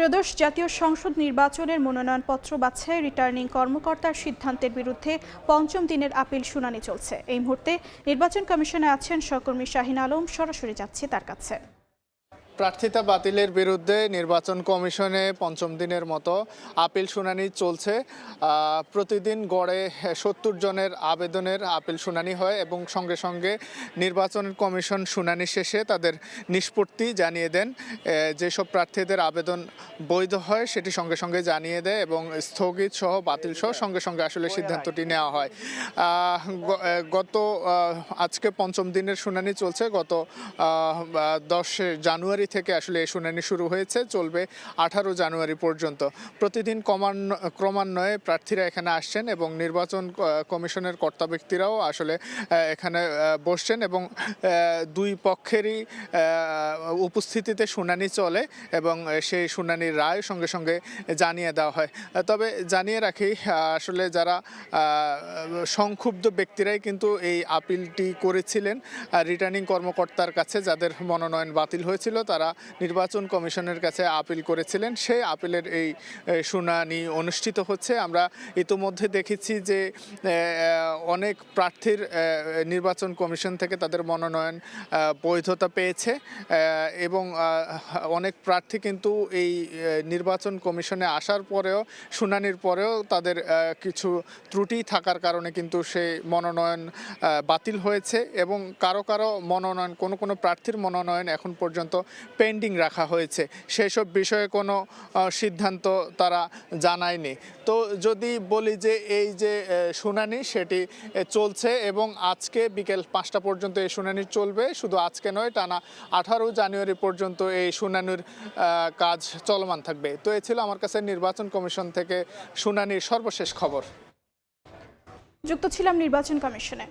ত্রয়োদশ জাতীয় সংসদ নির্বাচনের মনোনয়নপত্র বাছাই রিটার্নিং কর্মকর্তার সিদ্ধান্তের বিরুদ্ধে পঞ্চম দিনের আপিল শুনানি চলছে। এই মুহূর্তে নির্বাচন কমিশনে আছেন সহকর্মী শাহিন আলম, সরাসরি যাচ্ছি তার কাছে। প্রার্থিতা বাতিলের বিরুদ্ধে নির্বাচন কমিশনে পঞ্চম দিনের মতো আপিল শুনানি চলছে। প্রতিদিন গড়ে ৭০ জনের আবেদনের আপিল শুনানি হয় এবং সঙ্গে সঙ্গে নির্বাচন কমিশন শুনানি শেষে তাদের নিষ্পত্তি জানিয়ে দেন। যেসব প্রার্থীদের আবেদন বৈধ হয় সেটি সঙ্গে সঙ্গে জানিয়ে দেয় এবং স্থগিত সহ বাতিল সহ সঙ্গে সঙ্গে আসলে সিদ্ধান্তটি নেওয়া হয়। আজকে পঞ্চম দিনের শুনানি চলছে। গত 10 জানুয়ারি থেকে আসলে এই শুনানি শুরু হয়েছে, চলবে 18 জানুয়ারি পর্যন্ত। প্রতিদিন ক্রমান্বয়ে প্রার্থীরা এখানে আসছেন এবং নির্বাচন কমিশনের কর্তা ব্যক্তিরাও আসলে এখানে বসছেন এবং দুই পক্ষেরই উপস্থিতিতে শুনানি চলে এবং সেই শুনানির রায় সঙ্গে সঙ্গে জানিয়ে দেওয়া হয়। তবে জানিয়ে রাখি, আসলে যারা সংক্ষুব্ধ ব্যক্তিরাই কিন্তু এই আপিলটি করেছিলেন রিটার্নিং কর্মকর্তার কাছে, যাদের মনোনয়ন বাতিল হয়েছিল তারা নির্বাচন কমিশনের কাছে আপিল করেছিলেন। সেই আপিলের এই শুনানি অনুষ্ঠিত হচ্ছে। আমরা ইতিমধ্যে দেখেছি যে অনেক প্রার্থীর নির্বাচন কমিশন থেকে তাদের মনোনয়ন বৈধতা পেয়েছে এবং অনেক প্রার্থী কিন্তু এই নির্বাচন কমিশনে আসার পরেও, শুনানির পরেও তাদের কিছু ত্রুটি থাকার কারণে কিন্তু সেই মনোনয়ন বাতিল হয়েছে এবং কারো মনোনয়ন, কোনো প্রার্থীর মনোনয়ন এখন পর্যন্ত পেন্ডিং রাখা হয়েছে। সেই সব বিষয়ে কোনো সিদ্ধান্ত তারা জানায়নি। তো যদি বলি যে এই যে শুনানি সেটি চলছে এবং আজকে বিকেল 5টা পর্যন্ত এই শুনানি চলবে। শুধু আজকে নয়, টানা 18 জানুয়ারি পর্যন্ত এই শুনানির কাজ চলমান থাকবে। তো এ ছিল আমার কাছে নির্বাচন কমিশন থেকে শুনানির সর্বশেষ খবর। যুক্ত ছিলাম নির্বাচন কমিশনে।